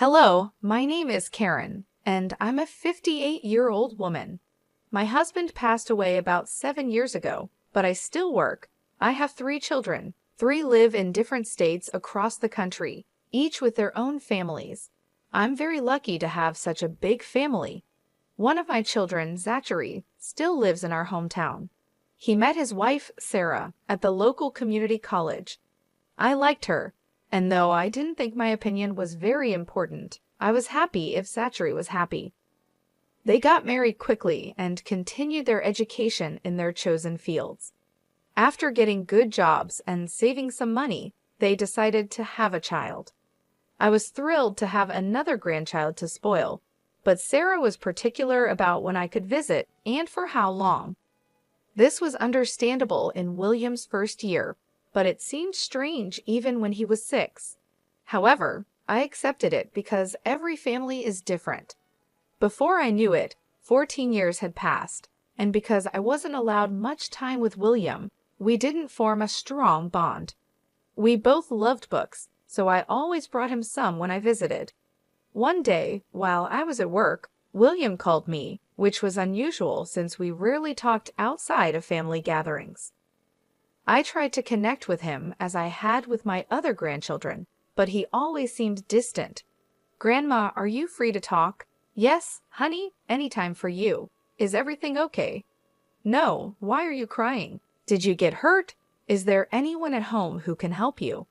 Hello, my name is Karen, and I'm a 58-year-old woman. My husband passed away about 7 years ago, but I still work. I have 3 children. 3 live in different states across the country, each with their own families. I'm very lucky to have such a big family. One of my children, Zachary, still lives in our hometown. He met his wife, Sarah, at the local community college. I liked her, and though I didn't think my opinion was very important, I was happy if Zachary was happy. They got married quickly and continued their education in their chosen fields. After getting good jobs and saving some money, they decided to have a child. I was thrilled to have another grandchild to spoil, but Sarah was particular about when I could visit and for how long. This was understandable in William's first year, but it seemed strange even when he was 6. However, I accepted it because every family is different. Before I knew it, 14 years had passed, and because I wasn't allowed much time with William, we didn't form a strong bond. We both loved books, so I always brought him some when I visited. One day, while I was at work, William called me, which was unusual since we rarely talked outside of family gatherings. I tried to connect with him as I had with my other grandchildren, but he always seemed distant. "Grandma, are you free to talk?" "Yes, honey, anytime for you. Is everything okay?" "No, why are you crying? Did you get hurt? Is there anyone at home who can help you?"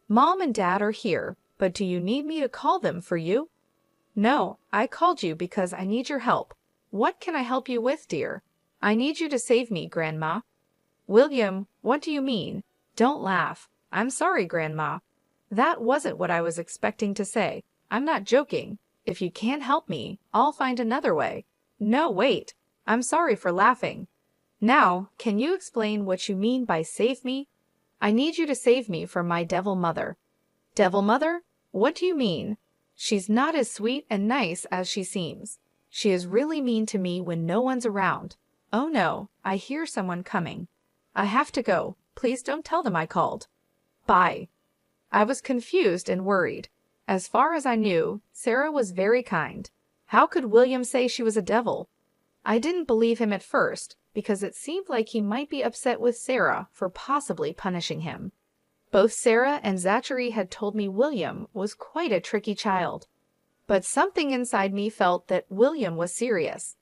"Mom and Dad are here, but do you need me to call them for you?" "No, I called you because I need your help." "What can I help you with, dear?" "I need you to save me, Grandma." "William, what do you mean? Don't laugh. I'm sorry, Grandma. That wasn't what I was expecting to say. I'm not joking. If you can't help me, I'll find another way." "No, wait. I'm sorry for laughing. Now, can you explain what you mean by save me?" "I need you to save me from my devil mother." "Devil mother? What do you mean?" "She's not as sweet and nice as she seems. She is really mean to me when no one's around." "Oh no, I hear someone coming. I have to go. Please don't tell them I called. Bye." I was confused and worried. As far as I knew, Sarah was very kind. How could William say she was a devil? I didn't believe him at first because it seemed like he might be upset with Sarah for possibly punishing him. Both Sarah and Zachary had told me William was quite a tricky child. But something inside me felt that William was serious.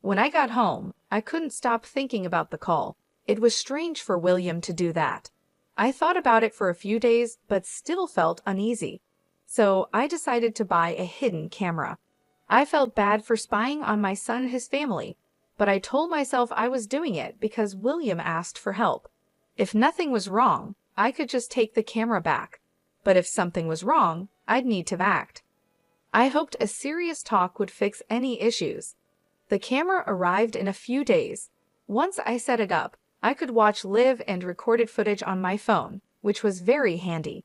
When I got home, I couldn't stop thinking about the call. It was strange for William to do that. I thought about it for a few days, but still felt uneasy. So I decided to buy a hidden camera. I felt bad for spying on my son and his family, but I told myself I was doing it because William asked for help. If nothing was wrong, I could just take the camera back. But if something was wrong, I'd need to act. I hoped a serious talk would fix any issues. The camera arrived in a few days. Once I set it up, I could watch live and recorded footage on my phone, which was very handy.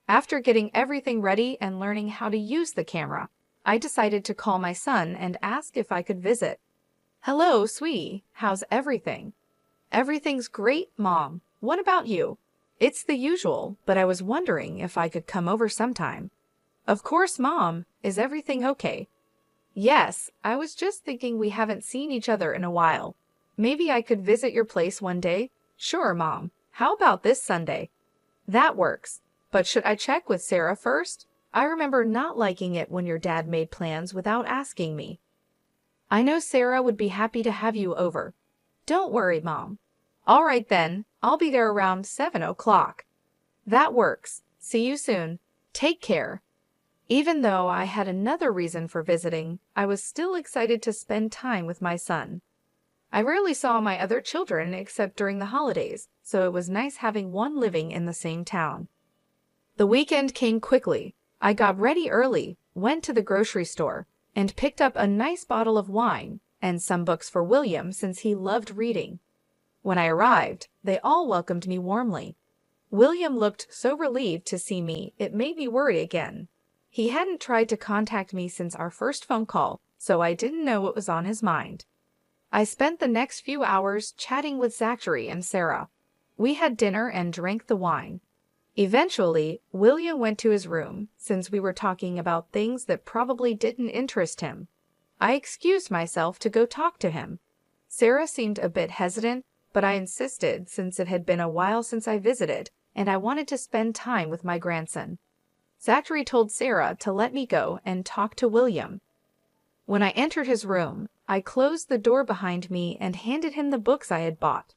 After getting everything ready and learning how to use the camera, I decided to call my son and ask if I could visit. "Hello, sweetie. How's everything?" "Everything's great, Mom. What about you?" "It's the usual, but I was wondering if I could come over sometime." "Of course, Mom. Is everything okay?" "Yes, I was just thinking we haven't seen each other in a while. Maybe I could visit your place one day?" "Sure, Mom. How about this Sunday?" "That works. But should I check with Sarah first? I remember not liking it when your dad made plans without asking me." "I know Sarah would be happy to have you over." "Don't worry, Mom." "All right then. I'll be there around 7 o'clock." "That works. See you soon. Take care." Even though I had another reason for visiting, I was still excited to spend time with my son. I rarely saw my other children except during the holidays, so it was nice having one living in the same town. The weekend came quickly. I got ready early, went to the grocery store, and picked up a nice bottle of wine and some books for William since he loved reading. When I arrived, they all welcomed me warmly. William looked so relieved to see me, it made me worry again. He hadn't tried to contact me since our first phone call, so I didn't know what was on his mind. I spent the next few hours chatting with Zachary and Sarah. We had dinner and drank the wine. Eventually, William went to his room since we were talking about things that probably didn't interest him. I excused myself to go talk to him. Sarah seemed a bit hesitant, but I insisted since it had been a while since I visited and I wanted to spend time with my grandson. Zachary told Sarah to let me go and talk to William. When I entered his room, I closed the door behind me and handed him the books I had bought.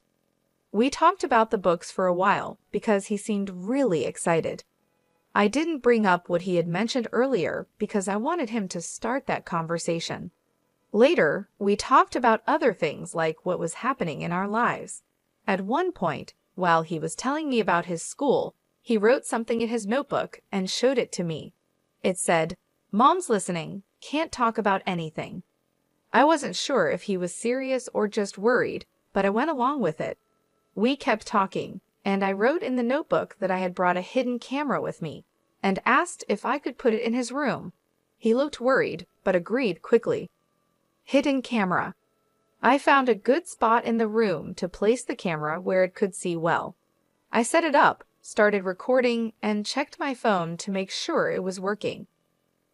We talked about the books for a while because he seemed really excited. I didn't bring up what he had mentioned earlier because I wanted him to start that conversation. Later, we talked about other things like what was happening in our lives. At one point, while he was telling me about his school, he wrote something in his notebook and showed it to me. It said, "Mom's listening, can't talk about anything." I wasn't sure if he was serious or just worried, but I went along with it. We kept talking, and I wrote in the notebook that I had brought a hidden camera with me, and asked if I could put it in his room. He looked worried, but agreed quickly. Hidden camera. I found a good spot in the room to place the camera where it could see well. I set it up, started recording, and checked my phone to make sure it was working.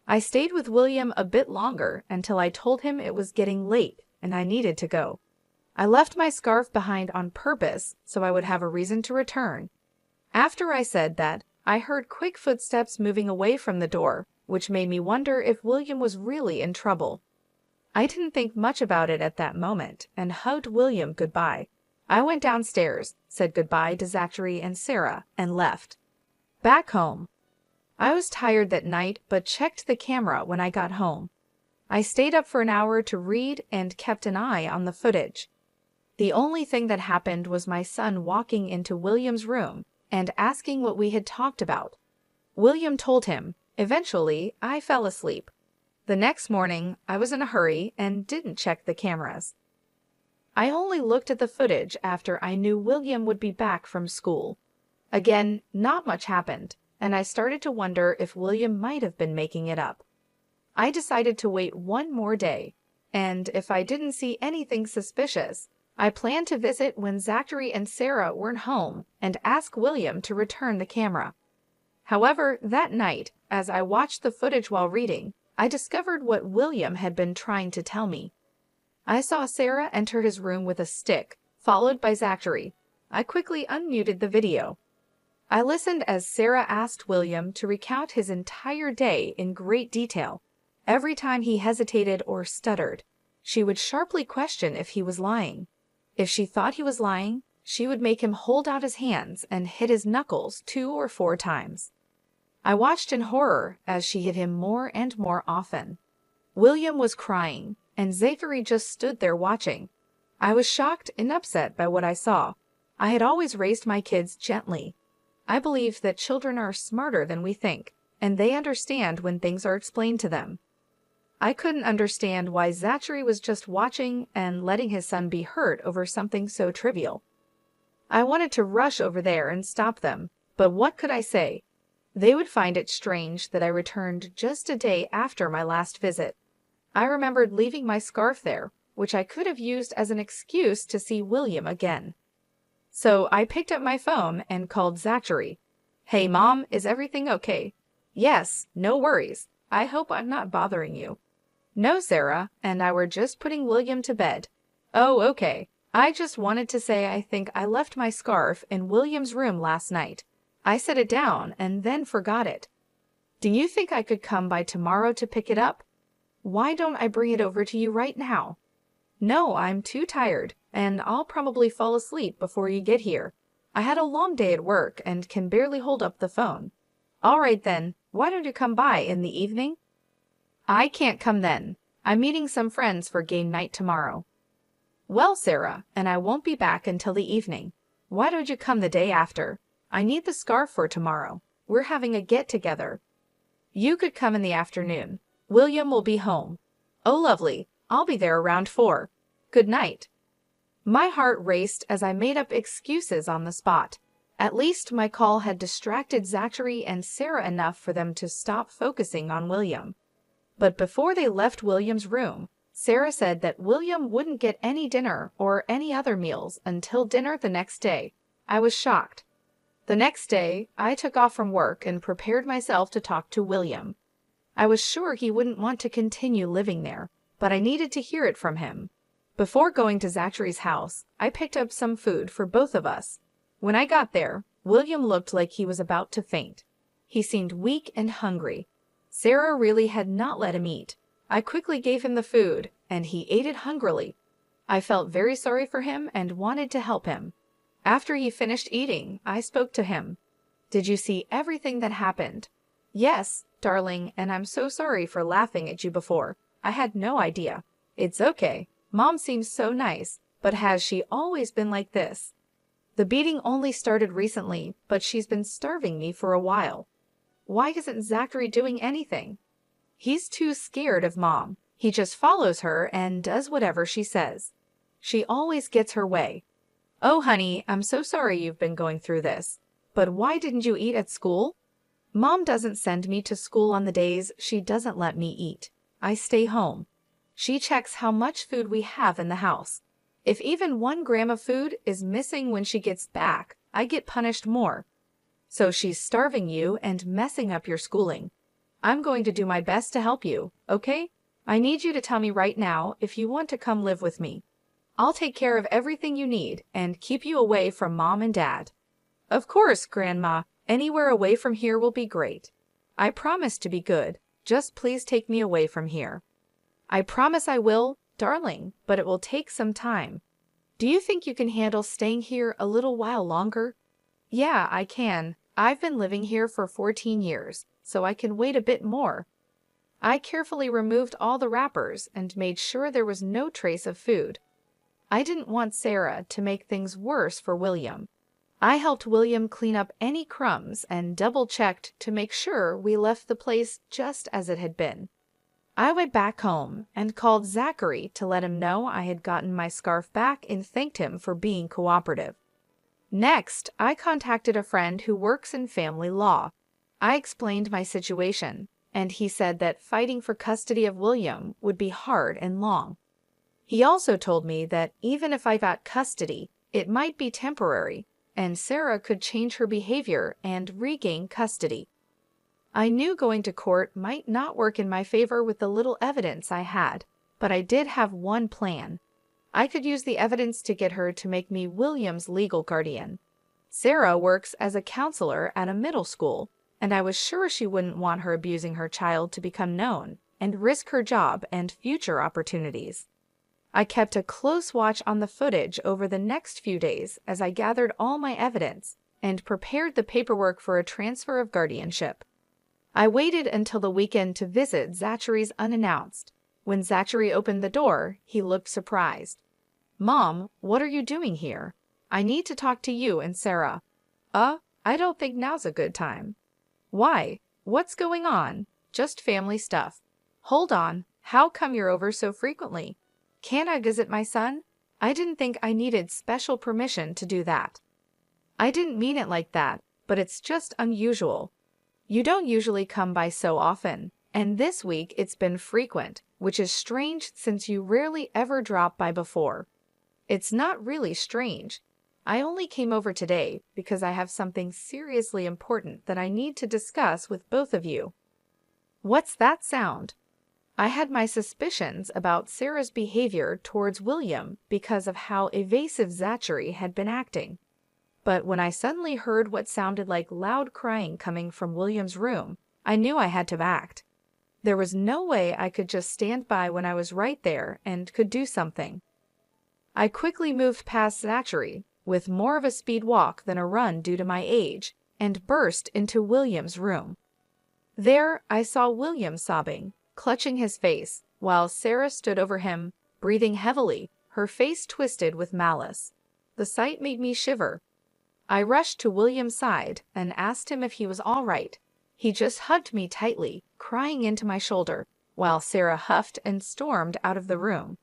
I stayed with William a bit longer until I told him it was getting late and I needed to go. I left my scarf behind on purpose so I would have a reason to return. After I said that, I heard quick footsteps moving away from the door, which made me wonder if William was really in trouble. I didn't think much about it at that moment and hugged William goodbye. I went downstairs, said goodbye to Zachary and Sarah, and left. Back home. I was tired that night but checked the camera when I got home. I stayed up for an hour to read and kept an eye on the footage. The only thing that happened was my son walking into William's room and asking what we had talked about. William told him. Eventually, I fell asleep. The next morning, I was in a hurry and didn't check the cameras. I only looked at the footage after I knew William would be back from school. Again, not much happened, and I started to wonder if William might have been making it up. I decided to wait one more day, and if I didn't see anything suspicious, I planned to visit when Zachary and Sarah weren't home and ask William to return the camera. However, that night, as I watched the footage while reading, I discovered what William had been trying to tell me. I saw Sarah enter his room with a stick, followed by Zachary. I quickly unmuted the video. I listened as Sarah asked William to recount his entire day in great detail. Every time he hesitated or stuttered, she would sharply question if he was lying. If she thought he was lying, she would make him hold out his hands and hit his knuckles 2 or 4 times. I watched in horror as she hit him more and more often. William was crying, and Zachary just stood there watching. I was shocked and upset by what I saw. I had always raised my kids gently. I believed that children are smarter than we think, and they understand when things are explained to them. I couldn't understand why Zachary was just watching and letting his son be hurt over something so trivial. I wanted to rush over there and stop them, but what could I say? They would find it strange that I returned just a day after my last visit. I remembered leaving my scarf there, which I could have used as an excuse to see William again. So I picked up my phone and called Zachary. "Hey, Mom, is everything okay?" "Yes, no worries. I hope I'm not bothering you." "No, Sarah and I were just putting William to bed." "Oh, okay. I just wanted to say I think I left my scarf in William's room last night. I set it down and then forgot it. Do you think I could come by tomorrow to pick it up? Why don't I bring it over to you right now?" "No, I'm too tired, and I'll probably fall asleep before you get here. I had a long day at work and can barely hold up the phone." "All right then, why don't you come by in the evening?" "I can't come then. I'm meeting some friends for game night tomorrow." "Well, Sarah, and I won't be back until the evening. Why don't you come the day after? I need the scarf for tomorrow. We're having a get-together." "You could come in the afternoon. William will be home." "Oh, lovely. I'll be there around 4. Good night." My heart raced as I made up excuses on the spot. At least my call had distracted Zachary and Sarah enough for them to stop focusing on William. But before they left William's room, Sarah said that William wouldn't get any dinner or any other meals until dinner the next day. I was shocked. The next day, I took off from work and prepared myself to talk to William. I was sure he wouldn't want to continue living there, but I needed to hear it from him. Before going to Zachary's house, I picked up some food for both of us. When I got there, William looked like he was about to faint. He seemed weak and hungry. Sarah really had not let him eat. I quickly gave him the food, and he ate it hungrily. I felt very sorry for him and wanted to help him. After he finished eating, I spoke to him. "Did you see everything that happened?" "Yes, darling, and I'm so sorry for laughing at you before. I had no idea." "It's okay. Mom seems so nice, but has she always been like this?" "The beating only started recently, but she's been starving me for a while." "Why isn't Zachary doing anything?" "He's too scared of Mom. He just follows her and does whatever she says. She always gets her way." "Oh, honey, I'm so sorry you've been going through this. But why didn't you eat at school?" "Mom doesn't send me to school on the days she doesn't let me eat. I stay home. She checks how much food we have in the house. If even 1 gram of food is missing when she gets back, I get punished more. So she's starving you and messing up your schooling. I'm going to do my best to help you, okay? I need you to tell me right now if you want to come live with me. I'll take care of everything you need and keep you away from Mom and Dad." "Of course, Grandma. Anywhere away from here will be great. I promise to be good. Just please take me away from here." "I promise I will, darling, but it will take some time. Do you think you can handle staying here a little while longer?" "Yeah, I can. I've been living here for 14 years, so I can wait a bit more." I carefully removed all the wrappers and made sure there was no trace of food. I didn't want Sarah to make things worse for William. I helped William clean up any crumbs and double-checked to make sure we left the place just as it had been. I went back home and called Zachary to let him know I had gotten my scarf back and thanked him for being cooperative. Next, I contacted a friend who works in family law. I explained my situation, and he said that fighting for custody of William would be hard and long. He also told me that even if I got custody, it might be temporary, and Sarah could change her behavior and regain custody. I knew going to court might not work in my favor with the little evidence I had, but I did have one plan. I could use the evidence to get her to make me William's legal guardian. Sarah works as a counselor at a middle school, and I was sure she wouldn't want her abusing her child to become known and risk her job and future opportunities. I kept a close watch on the footage over the next few days as I gathered all my evidence and prepared the paperwork for a transfer of guardianship. I waited until the weekend to visit Zachary's unannounced. When Zachary opened the door, he looked surprised. "Mom, what are you doing here? I need to talk to you and Sarah." I don't think now's a good time." "Why? What's going on?" "Just family stuff." "Hold on. How come you're over so frequently?" "Can I visit my son?" "I didn't think I needed special permission to do that." "I didn't mean it like that, but it's just unusual. You don't usually come by so often, and this week it's been frequent, which is strange since you rarely ever drop by before." "It's not really strange. I only came over today because I have something seriously important that I need to discuss with both of you." "What's that sound?" I had my suspicions about Sarah's behavior towards William because of how evasive Zachary had been acting. But when I suddenly heard what sounded like loud crying coming from William's room, I knew I had to act. There was no way I could just stand by when I was right there and could do something. I quickly moved past Zachary, with more of a speed walk than a run due to my age, and burst into William's room. There, I saw William sobbing, clutching his face, while Sarah stood over him, breathing heavily, her face twisted with malice. The sight made me shiver. I rushed to William's side and asked him if he was all right. He just hugged me tightly, crying into my shoulder, while Sarah huffed and stormed out of the room.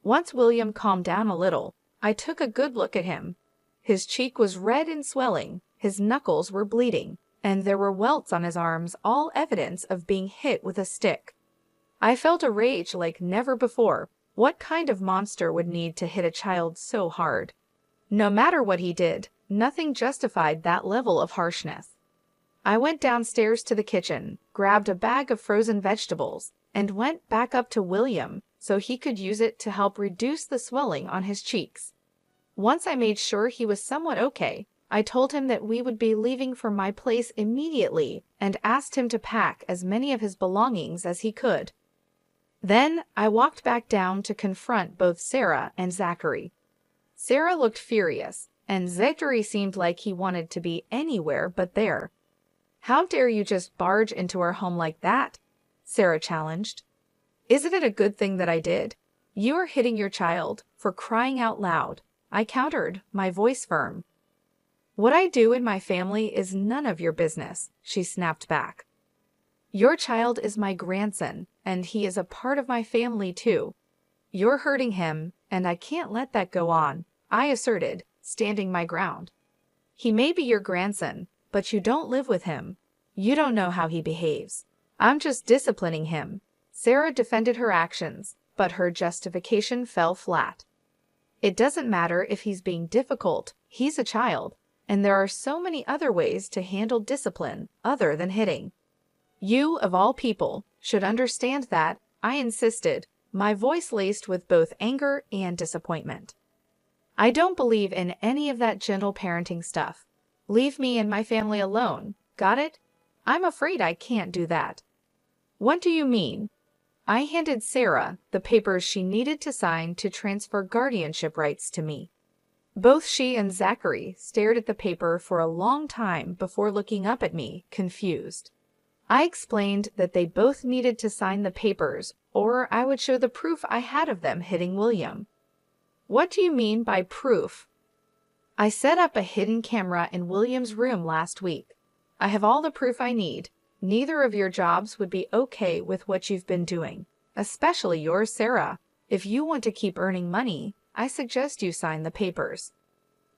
Once William calmed down a little, I took a good look at him. His cheek was red and swelling, his knuckles were bleeding, and there were welts on his arms, all evidence of being hit with a stick. I felt a rage like never before. What kind of monster would need to hit a child so hard? No matter what he did, nothing justified that level of harshness. I went downstairs to the kitchen, grabbed a bag of frozen vegetables, and went back up to William so he could use it to help reduce the swelling on his cheeks. Once I made sure he was somewhat okay, I told him that we would be leaving for my place immediately and asked him to pack as many of his belongings as he could. Then I walked back down to confront both Sarah and Zachary. Sarah looked furious, and Zachary seemed like he wanted to be anywhere but there. "How dare you just barge into our home like that?" Sarah challenged. "Isn't it a good thing that I did? You are hitting your child, for crying out loud," I countered, my voice firm. "What I do in my family is none of your business," she snapped back. "Your child is my grandson, and he is a part of my family too. You're hurting him, and I can't let that go on," I asserted, standing my ground. "He may be your grandson, but you don't live with him. You don't know how he behaves. I'm just disciplining him." Sarah defended her actions, but her justification fell flat. "It doesn't matter if he's being difficult, he's a child, and there are so many other ways to handle discipline other than hitting. You, of all people, should understand that," I insisted, my voice laced with both anger and disappointment. "I don't believe in any of that gentle parenting stuff. Leave me and my family alone, got it? I'm afraid I can't do that." "What do you mean?" I handed Sarah the papers she needed to sign to transfer guardianship rights to me. Both she and Zachary stared at the paper for a long time before looking up at me, confused. I explained that they both needed to sign the papers, or I would show the proof I had of them hitting William. "What do you mean by proof?" "I set up a hidden camera in William's room last week. I have all the proof I need. Neither of your jobs would be okay with what you've been doing, especially yours, Sarah. If you want to keep earning money, I suggest you sign the papers."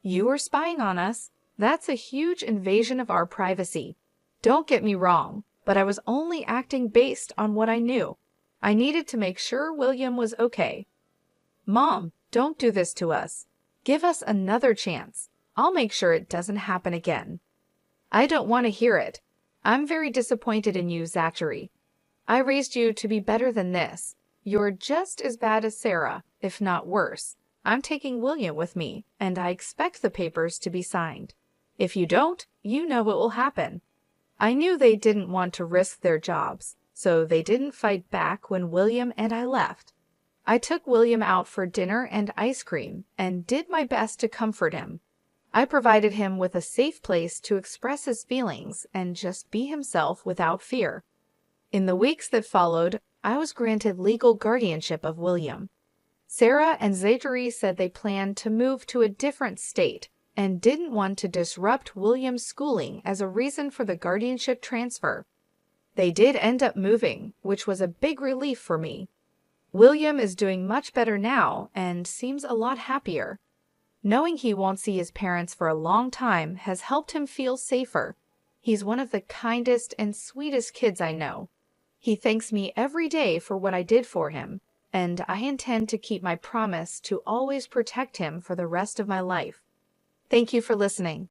"You are spying on us. That's a huge invasion of our privacy. Don't get me wrong, but I was only acting based on what I knew. I needed to make sure William was okay." "Mom, don't do this to us. Give us another chance. I'll make sure it doesn't happen again." "I don't want to hear it. I'm very disappointed in you, Zachary. I raised you to be better than this. You're just as bad as Sarah, if not worse. I'm taking William with me, and I expect the papers to be signed. If you don't, you know what will happen." I knew they didn't want to risk their jobs, so they didn't fight back when William and I left. I took William out for dinner and ice cream and did my best to comfort him. I provided him with a safe place to express his feelings and just be himself without fear. In the weeks that followed, I was granted legal guardianship of William. Sarah and Zachary said they planned to move to a different state and didn't want to disrupt William's schooling as a reason for the guardianship transfer. They did end up moving, which was a big relief for me. William is doing much better now and seems a lot happier. Knowing he won't see his parents for a long time has helped him feel safer. He's one of the kindest and sweetest kids I know. He thanks me every day for what I did for him, and I intend to keep my promise to always protect him for the rest of my life. Thank you for listening.